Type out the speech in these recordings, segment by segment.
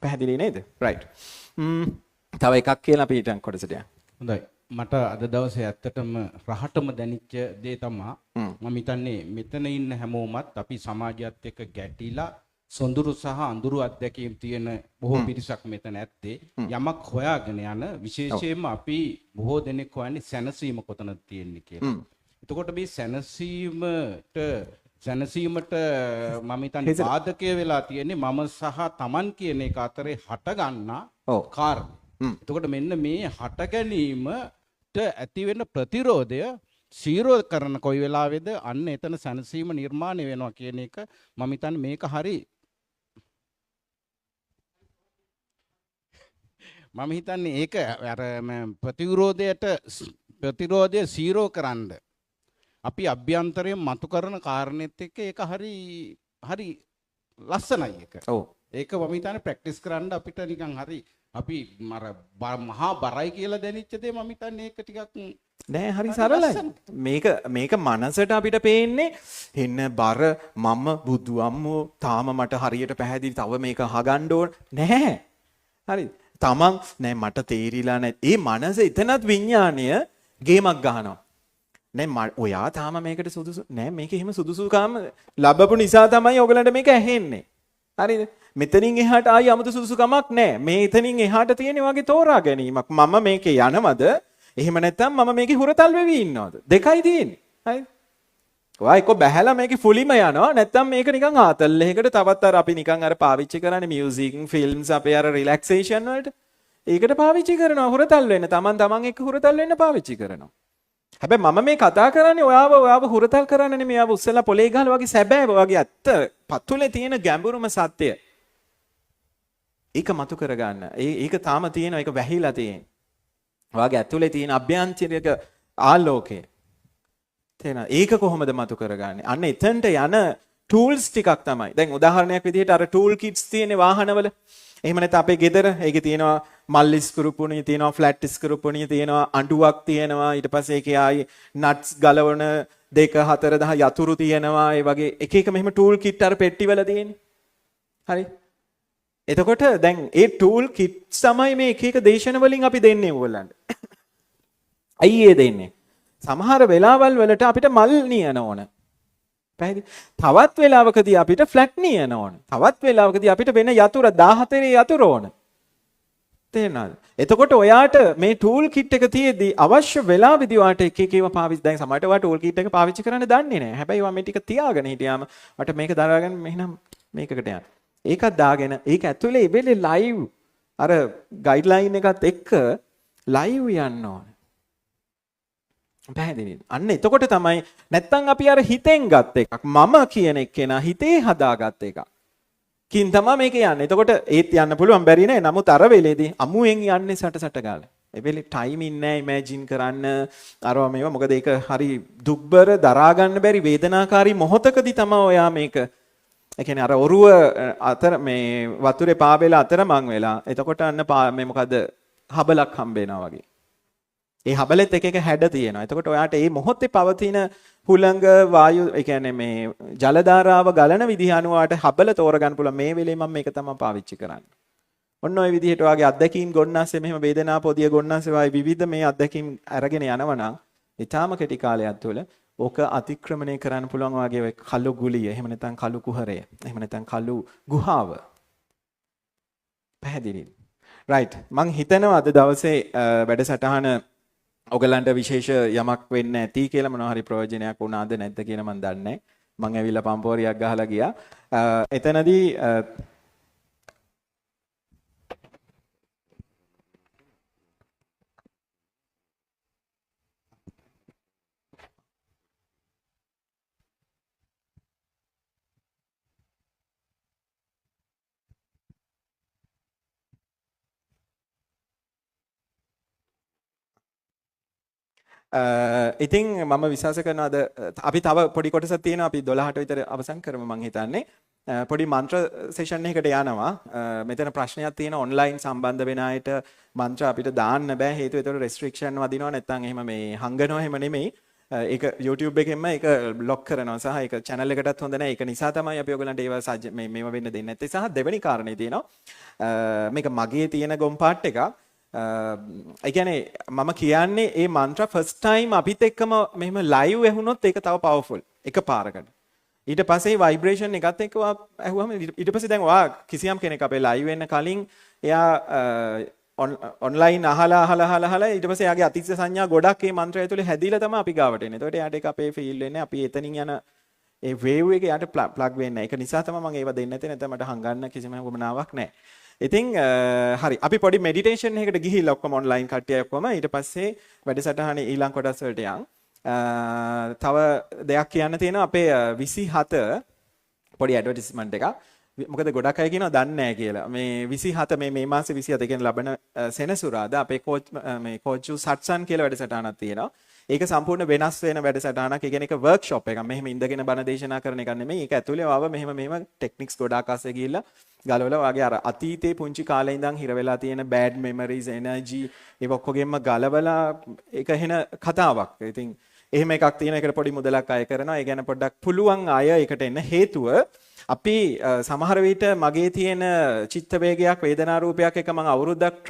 පැහැදිලි නේද? right. තව එකක් කියලා අපි ඊටන් කොටසට යන්න. හොඳයි. මට අද දවසේ ඇත්තටම රහටම දැනිච්ච දේ තමයි මම හිතන්නේ මෙතන ඉන්න හැමෝමත් අපි සමාජයත් එක්ක ගැටිලා සොඳුරු සහ අඳුරු අත්දැකීම් තියෙන බොහෝ පිරිසක් මෙතන ඇත්තේ යමක් හොයාගෙන යන විශේෂයෙන්ම අපි බොහෝ දෙනෙක් හොයන්නේ සැනසීම කොතනද තියෙන්නේ කියලා. එතකොට මේ සැනසීමට මම හිතන්නේ බාධකය වෙලා තියෙන්නේ මම සහ Taman කියන එක අතරේ හට ගන්නා කාරණා. එතකොට මෙන්න මේ හට ගැනීමට ඇති වෙන ප්‍රතිරෝධය සීරෝ කරන කොයි වෙලාවේද අන්න එතන සැනසීම නිර්මාණය වෙනවා කියන එක මම හිතන්නේ මේක හරි මම හිතන්නේ ඒක අර ප්‍රතිරෝධය සීරෝ කරන්න අපි අභ්‍යන්තරයෙන් මතු කරන කාරණෙත් එක්ක ඒක හරි ලස්සනයි ඒක. ඔව්. ඒක මම හිතන්නේ ප්‍රැක්ටිස් කරන්න අපිට නිකන් හරි අපි මහා බරයි කියලා දැනෙච්ච දේ මම හිතන්නේ ඒක ටිකක් නෑ හරි සරලයි. මේක මනසට අපිට පේන්නේ එන්න බර මම බුදු අම්මෝ තාම මට හරියට පැහැදිලි තව මේක අහගන්න ඕන නෑ. හරි. තමන් නෑ මට තේරිලා නෑ. ඒ මනස එතනත් විඥාණය ගේමක් ගහනවා. නෑ ඔයා තාම මේකට සුදුසු නෑ මේක එහෙම සුදුසුකම් ලැබපු නිසා තමයි ඔයගලන්ට මේක ඇහෙන්නේ. හරිද? මෙතනින් එහාට ආයි 아무තු සුදුසුකමක් නෑ. මේ එතනින් එහාට තියෙන වගේ තෝරා ගැනීමක්. මම මේකේ යනවද? එහෙම නැත්නම් මම මේකේ හුරතල් වෙවි ඉන්නවද? දෙකයි තියෙන්නේ. හරිද? ඔයා එක්ක බහැලා මේකේ ෆුලිම යනවා නැත්නම් මේක නිකන් ආතල් එකකට තවත් අර අපි නිකන් අර පාවිච්චි කරන්නේ මියුසික් ෆිල්ම්ස් අපේ අර රිලැක්සේෂන් වලට. ඒකට පාවිච්චි කරනවා හුරතල් වෙන්න. තමන් එක්ක හුරතල් වෙන්න පාවිච්චි කරනවා. හැබැයි මම මේ කතා කරන්නේ ඔයාව හුරතල් කරන්න නෙමෙයි. ඔයාව උස්සලා පොලේ ගහලා වගේ සැබෑ වගේ ඇත්ත පතුලේ තියෙන ගැඹුරුම සත්‍යය. ඒක මතු කරගන්න. ඒක තාම තියෙනවා. ඒක වැහිලා තියෙන. ඔයාගේ ඇතුලේ තියෙන අභ්‍යන්තරික ආලෝකය. තේන ඒක කොහොමද මතු කරගන්නේ? අන්න එතනට යන ටූල්ස් ටිකක් තමයි. දැන් උදාහරණයක් විදිහට අර ටූල් කිට්ස් තියෙන වාහනවල. එහෙම නැත්නම් අපේ ගෙදර ඒකේ තියෙනවා මල්ලි ස්ක්‍රූපුණිය තියෙනවා ෆ්ලැට් ස්ක්‍රූපුණිය තියෙනවා අඬුවක් තියෙනවා ඊට පස්සේ ඒකේ ආයි නට්ස් ගලවන 2 4 10 යතුරු තියෙනවා ඒ වගේ එක එක මෙහෙම ටූල් කිට් අර පෙට්ටිවල තියෙන්නේ. හරි. එතකොට දැන් ඒ ටූල් කිට්ස් තමයි මේ එක එක දේශන වලින් අපි දෙන්නේ ඕගොල්ලන්ට. අයියේ දෙන්නේ. සමහර වෙලාවල් වලට අපිට මල් නියන ඕන. පැහැදිලි. තවත් වෙලාවකදී අපිට ෆ්ලැට් නියන ඕන. තවත් වෙලාවකදී අපිට වෙන යතුරු 14 යතුරු ඕන. තේරෙනවද? එතකොට ඔයාට මේ ටූල් කිට් එක තියෙද්දි අවශ්‍ය වෙලාවෙදී ඔයාට එක එක ඒවා පාවිච්චි දැන් සමහරට ඔයා ටූල් කිට් එක පාවිච්චි කරන්න දන්නේ නැහැ. හැබැයි ඔයා මේ ටික තියාගෙන හිටියාම ඔයාට මේක දරාගෙන මෙහෙනම් මේකකට යන්න. ඒකත් දාගෙන ඒක ඇතුලේ ඉබෙලේ ලයිව් අර ගයිඩ්ලයින් එකත් එක්ක ලයිව් යන්න ඕන. පැහැදිලිද? අන්න එතකොට තමයි නැත්තම් අපි අර හිතෙන් ගත් එකක් මම කියන එක්කෙනා හිතේ හදාගත් එකක්. කින් තමයි මේක යන්නේ. එතකොට ඒත් යන්න පුළුවන් බැරි නෑ. නමුත් අර වෙලේදී අමුයෙන් යන්නේ සට ගාලා. ඒ වෙලේ ටයිමින් නෑ ඉමේජින් කරන්න අරවා මේවා. මොකද ඒක හරි දුක්බර දරා ගන්න බැරි වේදනාකාරී මොහොතකදී තමයි ඔයා මේක ඒ කියන්නේ අර ඔරුව අතර මේ වතුරේ පාබෙලා අතරමං වෙලා. එතකොට අන්න මේ මොකද හබලක් හම්බ වෙනවා වගේ. ඒ හබලෙත් එක හැඩ තියෙනවා. එතකොට ඔයාට මේ මොහොතේ පවතින හුළඟ වායු ඒ කියන්නේ මේ ජල ධාරාව ගලන විදිහ අනුව ඔයාට හබල තෝරගන්න පුළුවන්. මේ වෙලේ මම මේක තමයි පාවිච්චි කරන්නේ. ඔන්න ඔය විදිහට ඔයාගේ අත්දැකීම් ගොන්නාසේ මෙහෙම වේදනා පොදිය ගොන්නාසේ වායි විවිධ මේ අත්දැකීම් අරගෙන යනවා නම් ඊටාම කෙටි කාලයක් තුළ ඕක අතික්‍රමණය කරන්න පුළුවන් ඔයාගේ ඔය කළු ගුලිය. එහෙම නැත්නම් කළු කුහරය. එහෙම නැත්නම් කළු ගුහාව. පැහැදිලිද? රයිට්. මං හිතනවා අද දවසේ වැඩසටහන ඔයගලන්ට විශේෂ යමක් වෙන්න ඇති කියලා මොනවා හරි ප්‍රයෝජනයක් වුණාද නැද්ද කියලා මම දන්නේ නැහැ. මම ඇවිල්ලා පම්පෝරියක් ගහලා ගියා. එතනදී ඉතින් මම විශ්වාස කරනවා අපි තව පොඩි කොටසක් තියෙනවා අපි 12ට විතර අවසන් කරමු මං හිතන්නේ පොඩි මන්ත්‍ර සෙෂන් එකකට යනවා මෙතන ප්‍රශ්නයක් තියෙන ඔන්ලයින් සම්බන්ධ වෙන අයට මන්ත්‍ර අපිට දාන්න බෑ හේතුව ඒතකොට රෙස්ට්‍රික්ෂන් වදිනවා නැත්නම් එහෙම මේ හංගනවා එහෙම නෙමෙයි ඒක YouTube එකෙන්ම ඒක බ්ලොක් කරනවා සහ ඒක channel එකටත් හොඳ නැහැ. ඒක නිසා තමයි අපි ඔයගලන්ට ඒවා මේවා වෙන්න දෙන්නේ නැත්තේ. සහ දෙවෙනි කාරණේ තියෙනවා මේක මගේ තියෙන ගොම් පාට් එකක්. ඒ කියන්නේ මම කියන්නේ මේ මන්ත්‍ර ෆස්ට් ටයිම් අපිත් එක්කම මෙහෙම ලයිව් ඇහුනොත් ඒක තව පවර්ෆුල් එකපාරකට. ඊට පස්සේ ভাইබ්‍රේෂන් එකත් එක්ක ඇහුවම ඊට පස්සේ දැන් ඔයා කිසියම් කෙනෙක් අපේ ලයිව් වෙන්න කලින් එයා ඔන්ලයින් අහලා ඊට පස්සේ එයාගේ අතිශය සංඥා ගොඩක් මේ මන්ත්‍රය ඇතුලේ හැදිලා තමයි අපි ගාවට එන්නේ. ඒකට එයාට ඒක අපේ ෆීල් වෙන්නේ අපි එතනින් යන ඒ වේව් එක එයාට ප්ලග් වෙන්නේ නැහැ. ඒක නිසා තමයි මම ඒව දෙන්නේ නැතේ. නැත්නම් මට හංගන්න කිසිම වමනාවක් නැහැ. ඉතින් හරි අපි පොඩි මෙඩිටේෂන් එකකට ගිහිල්ලා ඔක්කොම ඔන්ලයින් කට්ටිය ඔක්කොම ඊට පස්සේ වැඩසටහනේ ඊළඟ කොටස් වලට යන්. තව දෙයක් කියන්න තියෙනවා අපේ 27 පොඩි ඇඩ්වර්ටයිස්මන්ට් එකක්. මොකද ගොඩක් අය කියනවා දන්නේ නැහැ කියලා. මේ 27 මේ මාසේ 27 කියන්නේ ලබන සෙනසුරාදා අපේ කෝච් සට්සන් කියලා වැඩසටහනක් තියෙනවා. ඒක සම්පූර්ණ වෙනස් වෙන වැඩසටහනක්. ඒ කියන්නේ ඒක වර්ක්ෂොප් එකක්. මෙහෙම ඉඳගෙන බණ දේශනා කරන එක නෙමෙයි. ඒක ඇතුලේ ආව මෙහෙම ටෙක්නික්ස් ගොඩාක් අස්සේ ගිහිල්ලා ගලවලා වගේ අර අතීතේ පුංචි කාලේ ඉඳන් හිර වෙලා තියෙන බෑඩ් මෙමරිස් එනර්ජි ඒ ඔක්කොගෙම ගලවලා ඒක එන කතාවක්. ඉතින් එහෙම එකක් තියෙන එකට පොඩි මුදලක් අය කරනවා. ඒ ගැන පොඩ්ඩක් පුළුවන් අය එකට එන්න හේතුව අපි සමහර විට මගේ තියෙන චිත්ත වේගයක් වේදනා රූපයක් එක මම අවුරුද්දක්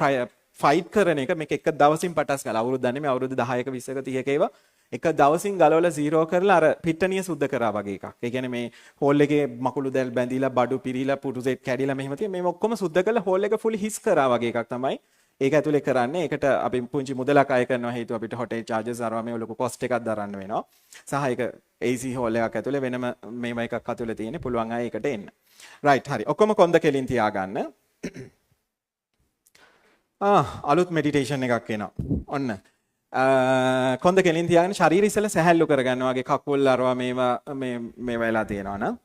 ෆයිට් කරන එක මේක එක දවසින් පටස් ගාලා අවුරුද්දක් නෙමෙයි අවුරුදු 10ක 20ක 30ක ඒවා එක දවසින් ගලවලා 0 කරලා අර පිට්ටනිය සුද්ධ කරා වගේ එකක්. ඒ කියන්නේ මේ හෝල් එකේ මකුළු දැල් බැඳිලා බඩු පිරීලා පුටු සෙට් කැඩිලා මෙහෙම තියෙන මේ ඔක්කොම සුද්ධ කරලා හෝල් එක ෆුල් හිස් කරා වගේ එකක් තමයි. ඒක ඇතුලේ කරන්නේ. ඒකට අපි පුංචි මුදලක් අය කරනවා හේතුව අපිට හොටෙල් charges අරවා මේ ලොකු cost එකක් දරන්න වෙනවා. සහ ඒක AC hall එකක් ඇතුලේ වෙනම මේව එකක් ඇතුලේ තියෙන්නේ. පුළුවන් අය ඒකට එන්න. right හරි. ඔක්කොම කොන්ද කෙලින් තියාගන්න. අලුත් මෙඩිටේෂන් එකක් එනවා. ඔන්න. කොන්ද කෙලින් තියාගෙන ශරීරය ඉස්සෙල්ලා සැහැල්ලු කරගන්න වගේ කකුල් අරවා මේවා වෙලා තියෙනවා නම්.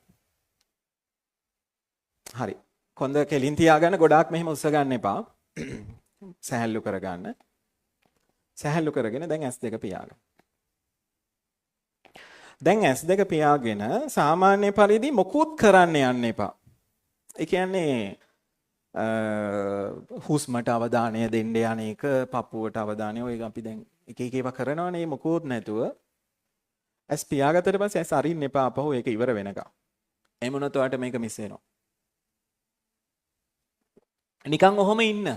හරි. කොන්ද කෙලින් තියාගන්න ගොඩාක් මෙහෙම උස්ස ගන්න එපා. සැහැල්ලු කරගන්න. සැහැල්ලු කරගෙන දැන් S2 පියාගන්න. දැන් S2 පියාගෙන සාමාන්‍ය පරිදි මොකුත් කරන්න යන්න එපා. ඒ කියන්නේ හුස්මට අවධානය දෙන්න යන එක, පපුවට අවධානය ඔය අපි දැන් එක එක ඒවා කරනවනේ මොකුත් නැතුව S පියාගත්තට පස්සේ S අරින්න එපා අපහු ඒක ඉවර වෙනකම්. එහෙම වුණොත් ඔයාලට මේක මිස් වෙනවා. නිකන් ඔහොම ඉන්න.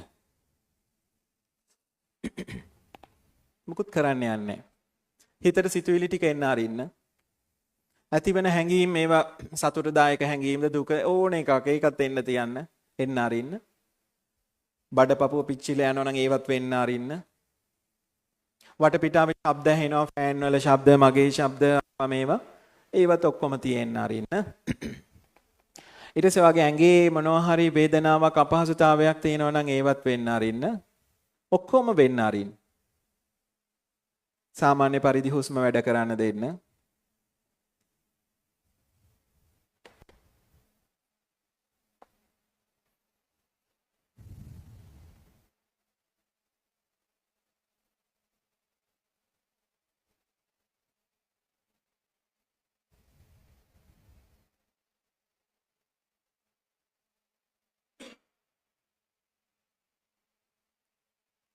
මුකුත් කරන්න යන්නේ. හිතට සිතුවිලි ටික එන්න අරින්න. ඇතිවන හැඟීම් මේවා සතුටුදායක හැඟීම්ද දුක ඕන එකක් ඒකත් එන්න තියන්න. එන්න අරින්න. බඩපපුව පිච්චිලා යනවා නම් ඒවත් වෙන්න අරින්න. වටපිටාවේ ශබ්ද ඇහෙනවා ෆෑන් වල ශබ්ද මගේ ශබ්ද මේවා ඒවත් ඔක්කොම තියෙන්න අරින්න. ඊට පස්සේ වගේ ඇඟේ මොනවා හරි වේදනාවක් අපහසුතාවයක් තියෙනවා නම් ඒවත් වෙන්න අරින්න. ඔක්කොම වෙන්න අරින්න. සාමාන්‍ය පරිදි හුස්ම වැඩ කරන්න දෙන්න.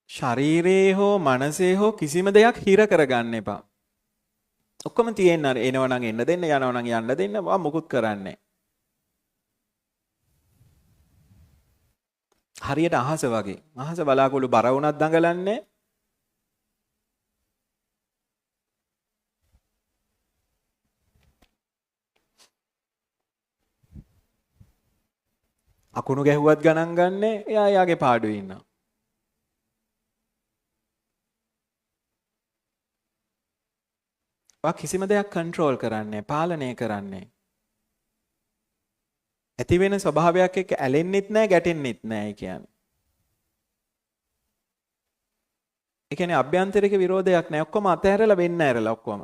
ශරීරයේ හෝ මනසේ හෝ කිසිම දෙයක් හිර කරගන්න එපා. ඔක්කොම තියෙන්න අර එනවා නම් එන්න දෙන්න යනවා නම් යන්න දෙන්න මොකුත් කරන්නේ. හරියට අහස වගේ. අහස බලාකුළු බර වුණත් දඟලන්නේ. අකුණු ගැහුවත් ගණන් ගන්නෑ. එයා යාගේ පාඩුවේ ඉන්නවා. කිසිම දෙයක් කන්ට්‍රෝල් කරන්නේ පාලනය කරන්නේ ඇති වෙන ස්වභාවයක් එක්ක ඇලෙන්නෙත් නැහැ ගැටෙන්නෙත් නැහැ කියන්නේ. ඒ කියන්නේ අභ්‍යන්තරික විරෝධයක් නැහැ ඔක්කොම අතහැරලා වෙන්න ඇරලා ඔක්කොම.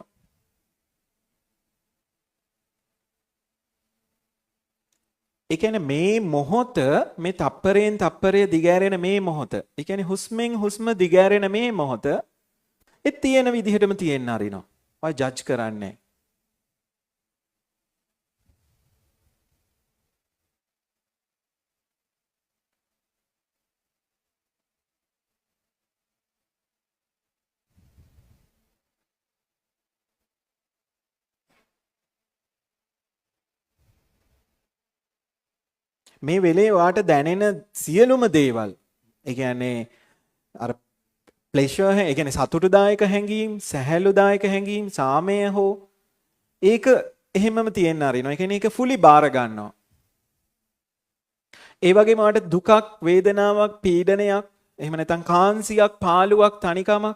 ඒ කියන්නේ මේ මොහොත මේ තප්පරයෙන් තප්පරය දිගෑරෙන මේ මොහොත. ඒ කියන්නේ හුස්මෙන් හුස්ම දිගෑරෙන මේ මොහොත ඒ තියෙන විදිහටම තියෙන්න අරිනවා. ඔය ජජ් කරන්නේ. මේ වෙලේ වාට දැනෙන සියලුම දේවල් ඒ කියන්නේ අර ප්ලෙෂර් ඒ කියන්නේ සතුටුදායක හැඟීම්, සැහැල්ලුදායක හැඟීම්, සාමය හෝ ඒක එහෙමම තියෙන්න අරිනවා. ඒ කියන්නේ ඒක ෆුලි බාර ගන්නවා. ඒ වගේම වාට දුකක්, වේදනාවක්, පීඩනයක්, එහෙම නැත්නම් කාන්සියක්, පාළුවක්, තනිකමක්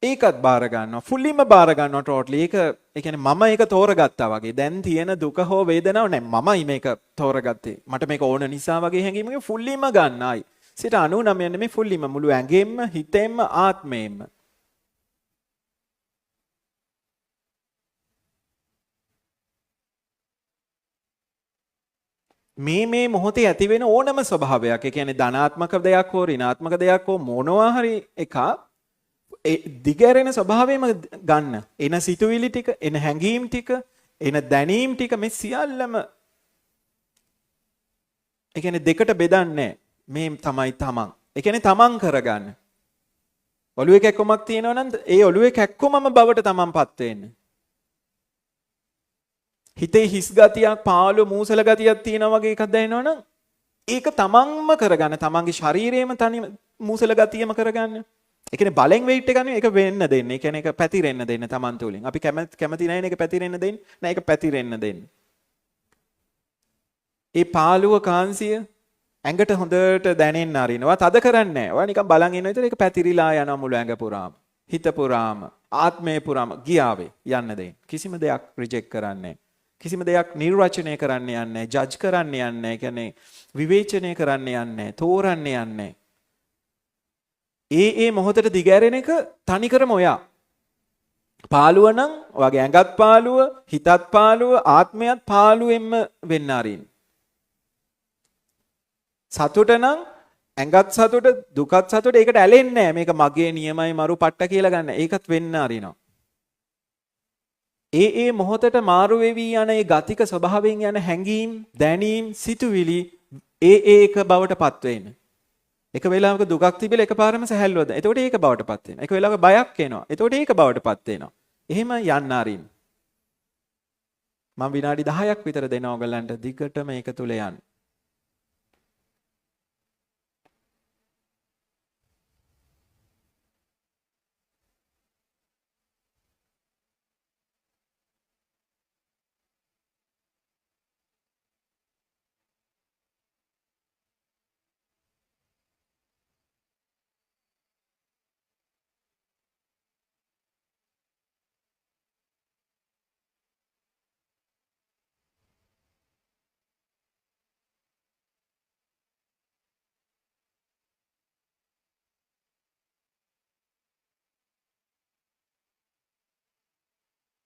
ඒකත් බාර ගන්නවා. ෆුල්ලිම බාර ගන්නවා ටෝටලි. ඒක ඒ කියන්නේ මම ඒක තෝරගත්තා වගේ. දැන් තියෙන දුක හෝ වේදනාව නෑ මමයි මේක තෝරගත්තේ. මට මේක ඕන නිසා වගේ හැඟීමක ෆුල්ලිම ගන්නයි. 99 නෙමෙයි ෆුල්ලිම මුළු ඇඟෙන්ම, හිතෙන්ම, ආත්මයෙන්ම. මේ මොහොතේ ඇති වෙන ඕනම ස්වභාවයක්. ඒ කියන්නේ ධනාත්මක දෙයක් හෝ ඍණාත්මක දෙයක් හෝ මොනවා හරි එකක් දිගැරෙන ස්වභාවයම ගන්න. එන සිතුවිලි ටික, එන හැඟීම් ටික, එන දැනීම් ටික මේ සියල්ලම ඒ කියන්නේ දෙකට බෙදන්නේ මේ තමයි තමන්. ඒ කියන්නේ තමන් කරගන්න. ඔළුවේ කැක්කමක් තියෙනවා නම් ඒ ඔළුවේ කැක්කමම බවට තමන්පත් වෙන්න. හිතේ හිස් ගතියක්, පාළු මූසල ගතියක් තියෙනවා වගේ එකක් දැනෙනවා නම් ඒක තමන්ම කරගන්න. තමන්ගේ ශරීරයේම තනි මූසල ගතියම කරගන්න. ඒ කියන්නේ බලෙන් වෙයිට් එක ගන්න ඒක වෙන්න දෙන්න. ඒ කියන්නේ ඒක පැතිරෙන්න දෙන්න තමන් තුලින්. අපි කැමති නැහැ නේ ඒක පැතිරෙන්න දෙන්න. නෑ ඒක පැතිරෙන්න දෙන්න. ඒ පාළුව කාන්සිය ඇඟට හොඳට දැනෙන්න අරිනවා. තද කරන්නේ නැහැ. ඔයා නිකන් බලන් ඉන්න විතර ඒක පැතිරිලා යනවා මුළු ඇඟ පුරාම. හිත පුරාම, ආත්මය පුරාම ගියාවේ යන්න දෙන්න. කිසිම දෙයක් රිජෙක්ට් කරන්නේ නැහැ. කිසිම දෙයක් නිර්වචනය කරන්න යන්නේ නැහැ. ජජ් කරන්න යන්නේ නැහැ. ඒ කියන්නේ විවේචනය කරන්න යන්නේ නැහැ. තෝරන්න යන්නේ නැහැ. ඒ මොහොතට දිගෑරෙන එක තනිකරම ඔයා. පාළුව නම් ඔයාගේ ඇඟත් පාළුව, හිතත් පාළුව, ආත්මයත් පාළුවෙන්ම වෙන්න ආරින්. සතුට නම් ඇඟත් සතුට, දුකත් සතුට ඒකට ඇලෙන්නේ නැහැ. මේක මගේ නියමයි මරු පට්ට කියලා ගන්න. ඒකත් වෙන්න ආරිනවා. ඒ මොහොතට මාරු වෙවි යන ඒ ගතික ස්වභාවයෙන් යන හැඟීම්, දැනීම්, සිතුවිලි ඒක බවටපත් වෙන්නේ. එක වෙලාවක දුකක් තිබිලා එකපාරම සැහැල්ලුවද. එතකොට ඒක බවටපත් වෙනවා. එක වෙලාවක බයක් එනවා. එතකොට ඒක බවටපත් වෙනවා. එහෙම යන්න ආරින්. මම විනාඩි 10ක් විතර දෙනවා ඔයගලන්ට දිගට මේක තුල යන්න.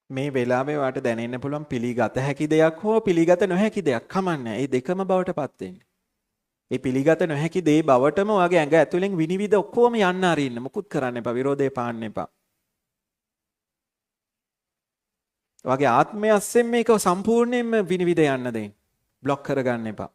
මේ වෙලාවේ වාට දැනෙන්න පුළුවන් පිළිගත හැකි දෙයක් හෝ පිළිගත නොහැකි දෙයක් කමන්නේ. ඒ දෙකම බවටපත් වෙන්නේ. ඒ පිළිගත නොහැකි දේ බවටම ඔයාගේ ඇඟ ඇතුලෙන් විනිවිද ඔක්කොම යන්න අරින්න. මුකුත් කරන්න එපා. විරෝධය පාන්න එපා. ඔයාගේ ආත්මය අස්සෙන් මේක සම්පූර්ණයෙන්ම විනිවිද යන්න දෙන්න. બ્લોක් කරගන්න එපා.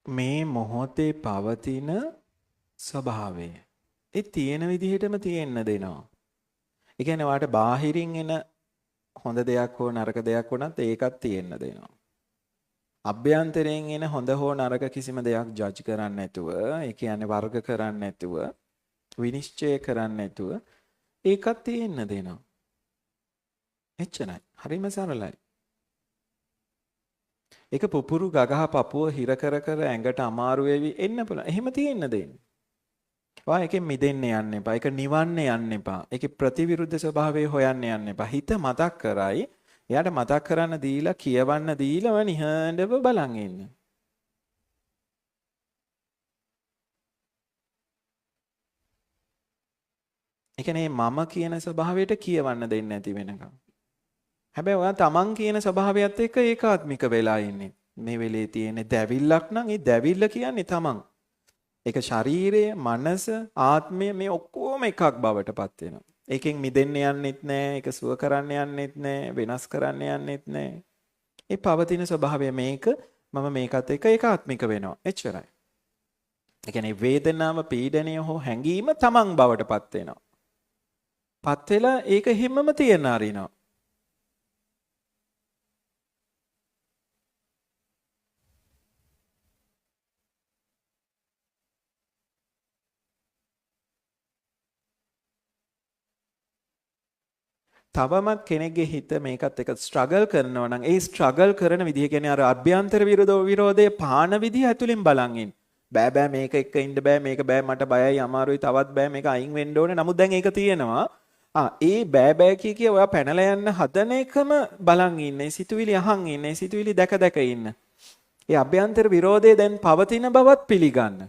මේ මොහොතේ පවතින ස්වභාවය. ඒ තියෙන විදිහටම තියෙන්න දෙනවා. ඒ කියන්නේ වාට බාහිරින් එන හොඳ දෙයක් හෝ නරක දෙයක් වුණත් ඒකත් තියෙන්න දෙනවා. අභ්‍යන්තරයෙන් එන හොඳ හෝ නරක කිසිම දෙයක් ජජ් කරන්නේ නැතුව, ඒ කියන්නේ වර්ග කරන්නේ නැතුව, විනිශ්චය කරන්නේ නැතුව ඒකත් තියෙන්න දෙනවා. එච්චරයි. හරිම සරලයි. ඒක පුපුරු ගගහ පපුව හිර කර කර ඇඟට අමාරු වෙවි එන්න පුළුවන්. එහෙම තියෙන්න දෙන්න. ඔයා එකෙන් මිදෙන්න යන්න එපා. ඒක නිවන්න යන්න එපා. ඒකේ ප්‍රතිවිරුද්ධ ස්වභාවය හොයන්න යන්න එපා. හිත මතක් කරයි. එයාට මතක් කරන්න දීලා කියවන්න දීලාම නිහඬව බලන් ඉන්න. ඒ කියන්නේ මම කියන ස්වභාවයට කියවන්න දෙන්නේ නැති වෙනකම්. හැබැයි ඔයා තමන් කියන ස්වභාවයත් එක්ක ඒකාත්මික වෙලා ඉන්නේ. මේ වෙලේ තියෙන දැවිල්ලක් නම් ඒ දැවිල්ල කියන්නේ තමන්. ඒක ශරීරය, මනස, ආත්මය මේ ඔක්කොම එකක් බවට පත් වෙනවා. ඒකෙන් මිදෙන්න යන්නෙත් නෑ, ඒක සුව කරන්න යන්නෙත් නෑ, වෙනස් කරන්න යන්නෙත් නෑ. ඒ පවතින ස්වභාවය මේක මම මේකත් එක්ක ඒකාත්මික වෙනවා. එච්චරයි. ඒ කියන්නේ වේදනාව, පීඩනය හෝ හැඟීම තමන් බවට පත් වෙනවා. පත් වෙලා ඒක හිමම තියන අරිනවා. තවමත් කෙනෙක්ගේ හිත මේකත් එක්ක ස්ට්‍රගල් කරනවා නම් ඒ ස්ට්‍රගල් කරන විදිහ කියන්නේ අර අභ්‍යන්තර විරෝධයේ පාන විදිහ ඇතුලෙන් බලන් ඉන්න. බෑ මේක එක්ක ඉන්න බෑ මේක බෑ මට බයයි අමාරුයි තවත් බෑ මේක අයින් වෙන්න ඕනේ. නමුත් දැන් ඒක තියෙනවා. ඒ බෑ කිය ඔයා පැනලා යන්න හදන එකම බලන් ඉන්නේ. සිතුවිලි අහන් ඉන්නේ. සිතුවිලි දැක දැක ඉන්න. ඒ අභ්‍යන්තර විරෝධය දැන් පවතින බවත් පිළිගන්න.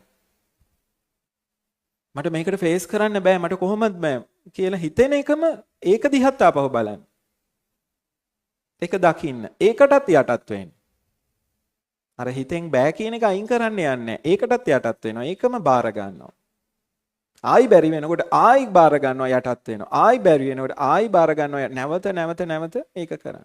මට මේකට ෆේස් කරන්න බෑ මට කොහොමද බෑ කියලා හිතෙන එකම ඒක දිහත් ආපහු බලන්න. ඒක දකින්න. ඒකටත් යටත් වෙන්න. අර හිතෙන් බෑ කියන එක අයින් කරන්න යන්නේ. ඒකටත් යටත් වෙනවා. ඒකම බාර ගන්නවා. ආයි බැරි වෙනකොට ආයි බාර ගන්නවා යටත් වෙනවා. ආයි බැරි වෙනකොට ආයි බාර ගන්නවා නැවත ඒක කරන්න.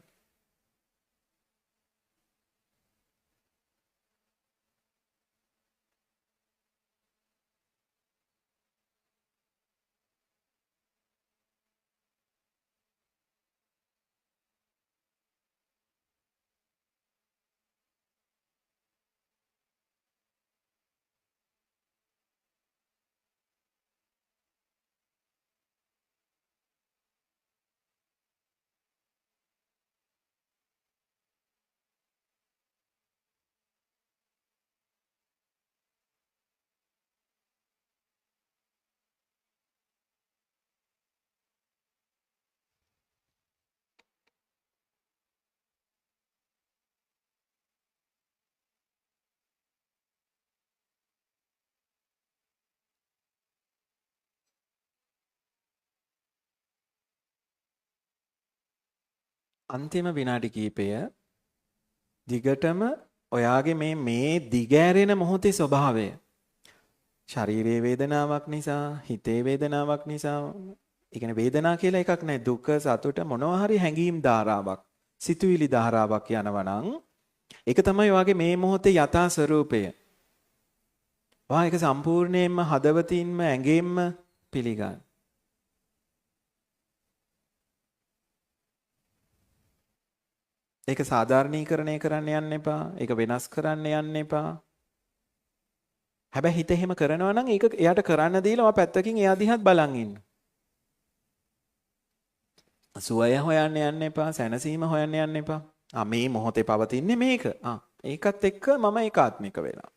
අන්තිම විනාඩි කිහිපය දිගටම ඔයාගේ මේ දිගෑරෙන මොහොතේ ස්වභාවය ශාරීරික වේදනාවක් නිසා හිතේ වේදනාවක් නිසා ඒ කියන්නේ වේදනා කියලා එකක් නැහැ දුක සතුට මොනවා හරි හැඟීම් ධාරාවක් සිතුවිලි ධාරාවක් යනවා නම් ඒක තමයි ඔයාගේ මේ මොහොතේ යථා ස්වરૂපය. ඔයා ඒක සම්පූර්ණයෙන්ම හදවතින්ම ඇඟෙන්ම පිළිගන්න. ඒක සාධාරණීකරණය කරන්න යන්න එපා. ඒක වෙනස් කරන්න යන්න එපා. හැබැයි හිත එහෙම කරනවා නම් ඒක එයාට කරන්න දීලා ඔයා පැත්තකින් එයා දිහාත් බලන් ඉන්න. සුවය හොයන්න යන්න එපා, සැනසීම හොයන්න යන්න එපා. මේ මොහොතේ පවතින්නේ මේක. ඒකත් එක්ක මම ඒකාත්මික වෙලා.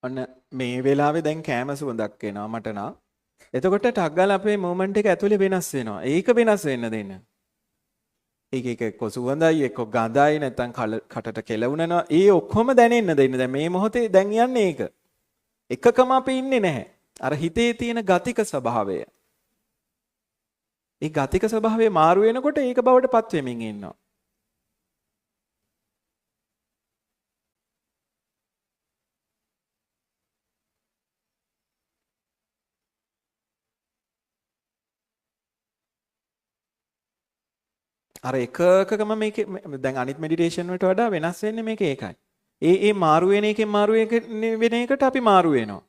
ඔන්න මේ වෙලාවේ දැන් කෑම සුවඳක් එනවා මට නා. එතකොට ටක් ගාලා අපේ මොමන්ට් එක ඇතුලේ වෙනස් වෙනවා. ඒක වෙනස් වෙන්න දෙන්න. ඒක එක්ක සුවඳයි එක්ක ගඳයි නැත්නම් කටට කෙලවුනනවා. ඒ ඔක්කොම දැනෙන්න දෙන්න. දැන් මේ මොහොතේ දැන් යන්නේ ඒක. එකකම අපි ඉන්නේ නැහැ. අර හිතේ තියෙන ගතික ස්වභාවය. ඒ ගතික ස්වභාවය මාරු වෙනකොට ඒක බවට පත් වෙමින් ඉන්නවා. අර එකකම මේකේ දැන් අනිත් මෙඩිටේෂන් වලට වඩා වෙනස් වෙන්නේ මේක ඒකයි. ඒ මාරු වෙන එකෙන් මාරු වෙන එකට අපි මාරු වෙනවා.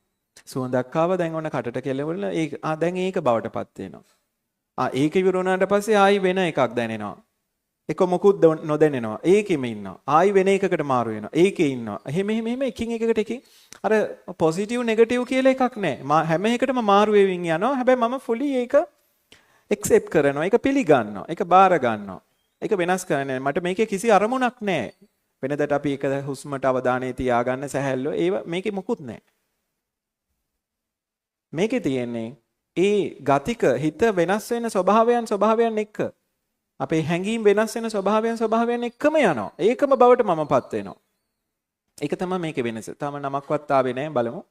සුවඳක් ආව දැන් ඔන්න කටට කෙලවල ඒක දැන් ඒක බවටපත් වෙනවා. ඒක ඉවර වුණාට පස්සේ ආයි වෙන එකක් දැනෙනවා. එක මොකුත් නොදැනෙනවා. ඒකෙම ඉන්නවා. ආයි වෙන එකකට මාරු වෙනවා. ඒකේ ඉන්නවා. එහෙම එකින් එකකට එකින් අර පොසිටිව් නෙගටිව් කියලා එකක් නැහැ. හැම එකටම මාරු වෙමින් යනවා. හැබැයි මම ෆුලි ඒක එක්සෙප්ට් කරනවා. ඒක පිළිගන්නවා. ඒක බාර ගන්නවා. ඒක වෙනස් කරන්නේ මට මේකේ කිසි අරමුණක් නැහැ. වෙනදට අපි එක හුස්මට අවධානය තියාගන්න සැහැල්ලුව ඒව මේකේ මොකුත් නැහැ. මේකේ තියෙන්නේ ඒ ගතික හිත වෙනස් වෙන ස්වභාවයන් එක්ක අපේ හැඟීම් වෙනස් වෙන ස්වභාවයන් එක්කම යනවා. ඒකම බවට මමපත් වෙනවා. ඒක තමයි මේකේ වෙනස. තාම නමක්වත් ආවේ නැහැ බලමු.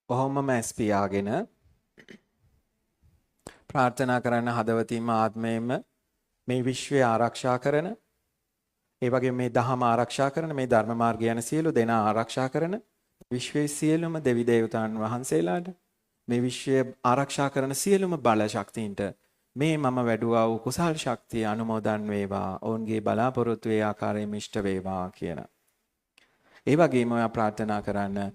කොහොමම ඇස් පියාගෙන ප්‍රාර්ථනා කරන්න හදවතින්ම ආත්මයෙන්ම මේ විශ්වය ආරක්ෂා කරන ඒ වගේම මේ දහම ආරක්ෂා කරන මේ ධර්ම මාර්ගය යන සියලු දෙනා ආරක්ෂා කරන විශ්වයේ සියලුම දෙවි දේවතාවුන් වහන්සේලාට මේ විශ්වය ආරක්ෂා කරන සියලුම බල ශක්තියින්ට මේ මම වැඩුවා වූ කුසල් ශක්තිය අනුමෝදන් වේවා ඔවුන්ගේ බලාපොරොත්තු වේ ආකාරයෙන් ඉෂ්ට වේවා කියන. ඒ වගේම ඔයා ප්‍රාර්ථනා කරන්න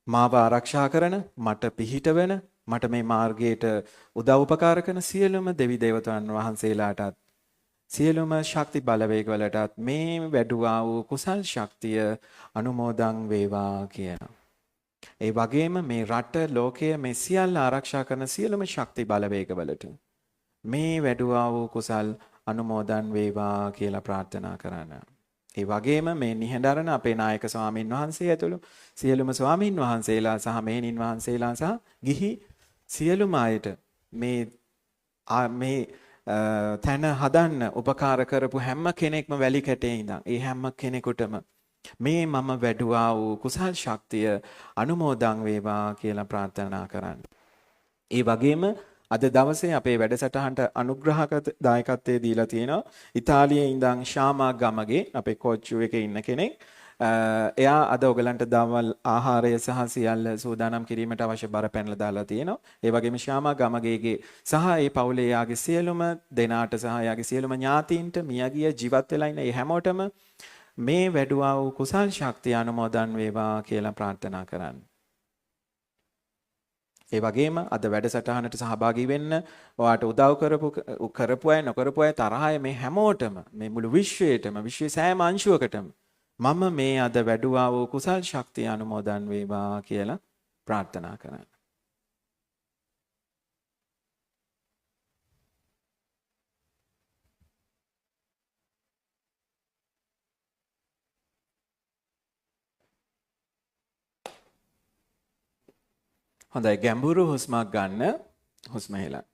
මාව ආරක්ෂා කරන මට පිහිට වෙන මට මේ මාර්ගයට උදව් උපකාර කරන සියලුම දෙවි දේවතාවුන් වහන්සේලාටත් සියලුම ශක්ති බලවේගවලටත් මේ වැඩුවා වූ කුසල් ශක්තිය අනුමෝදන් වේවා කියනවා. ඒ වගේම මේ රට ලෝකය මේ සියල්ල ආරක්ෂා කරන සියලුම ශක්ති බලවේගවලට මේ වැඩුවා වූ කුසල් අනුමෝදන් වේවා කියලා ප්‍රාර්ථනා කරන්න. ඒ වගේම මේ නිහඬරණ අපේ නායක ස්වාමින් වහන්සේ ඇතුළු සියලුම ස්වාමින් වහන්සේලා සහ මේනින් වහන්සේලා සහ ගිහි සියලුම අයට මේ තැන හදන්න උපකාර කරපු හැම කෙනෙක්ම වැලි කැටේ ඉඳන් ඒ හැම කෙනෙකුටම මේ මම වැඩුවා වූ කුසල් ශක්තිය අනුමෝදන් වේවා කියලා ප්‍රාර්ථනා කරන්න. ඒ වගේම අද දවසේ අපේ වැඩසටහනට අනුග්‍රහක දායකත්වයේ දීලා තියෙනවා ඉතාලියේ ඉඳන් ශාමා ගමගේ අපේ කෝච්චු එකේ ඉන්න කෙනෙක්. එයා අද ඔයගලන්ට දවල් ආහාරය සහ සියල්ල සූදානම් කිරීමට අවශ්‍ය බර පැනලා දාලා තියෙනවා. ඒ වගේම ශාමා ගමගේගේ සහ ඒ පවුලේ යාගේ සියලුම දෙනාට සහ යාගේ සියලුම ඥාතීන්ට මියගිය ජීවත් වෙලා ඉන්න ඒ හැමෝටම මේ වැඩුවා වූ කුසල් ශක්තිය අනුමෝදන් වේවා කියලා ප්‍රාර්ථනා කරන්න. ඒ වගේම අද වැඩසටහනට සහභාගී වෙන්න ඔයාට උදව් කරපු අය නොකරපු අය තරහ අය මේ හැමෝටම මේ මුළු විශ්වයේටම විශ්වයේ සෑම අංශුවකටම මම මේ අද වැඩුවා වූ කුසල් ශක්තිය අනුමෝදන් වේවා කියලා ප්‍රාර්ථනා කරන්න. හොඳයි ගැඹුරු හුස්මක් ගන්න හුස්ම හෙලන්න.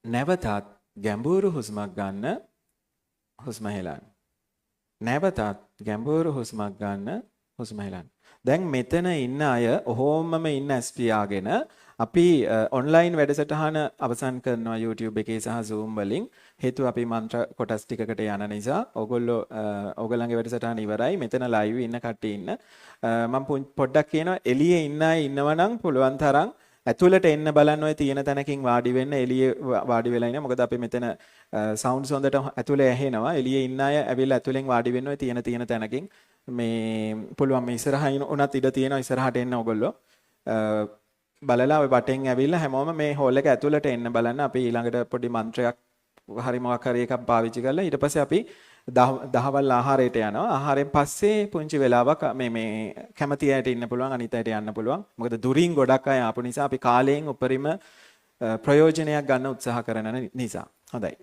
නැවතත් ගැඹුරු හුස්මක් ගන්න හුස්ම හෙලන්න. නැවතත් ගැඹුරු හුස්මක් ගන්න හුස්ම හෙලන්න. දැන් මෙතන ඉන්න අය ඔහොමම ඉන්න ඇස් පියාගෙන අපි ඔන්ලයින් වැඩසටහන අවසන් කරනවා YouTube එකේ සහ Zoom වලින්. හේතුව අපි මන්ත්‍ර කොටස් ටිකකට යන නිසා ඕගොල්ලන්ගේ වැඩසටහන ඉවරයි. මෙතන live ඉන්න කට්ටිය ඉන්න. මම පොඩ්ඩක් කියනවා එළියේ ඉන්න අය ඉන්නවනම් පුළුවන් තරම් ඇතුළට එන්න බලන්න ඔය තියෙන තැනකින් වාඩි වෙන්න. එළියේ වාඩි වෙලා ඉන්න. මොකද අපි මෙතන සවුන්ඩ්ස් හොඳට ඇතුළේ ඇහෙනවා. එළියේ ඉන්න අය ඇවිල්ලා ඇතුළෙන් වාඩි වෙන්න ඔය තියෙන තැනකින්. මේ පුළුවන් මේ ඉස්සරහින් උනත් ඉඩ තියෙනවා. ඉස්සරහට එන්න ඕගොල්ලෝ. බලලා ඔය වටෙන් ඇවිල්ලා හැමෝම මේ හෝල් එක ඇතුළට එන්න බලන්න. අපි ඊළඟට පොඩි මන්ත්‍රයක් හරි මොකක් හරි එකක් පාවිච්චි කරලා ඊට පස්සේ අපි දහවල් ආහාරයට යනවා. ආහාරයෙන් පස්සේ පුංචි වෙලාවක් මේ කැමති අයට ඉන්න පුළුවන්, අනිත් අයට යන්න පුළුවන්. මොකද දුරින් ගොඩක් අය ආපු නිසා අපි කාලයෙන් උපරිම ප්‍රයෝජනයක් ගන්න උත්සාහ කරන නිසා. හොඳයි.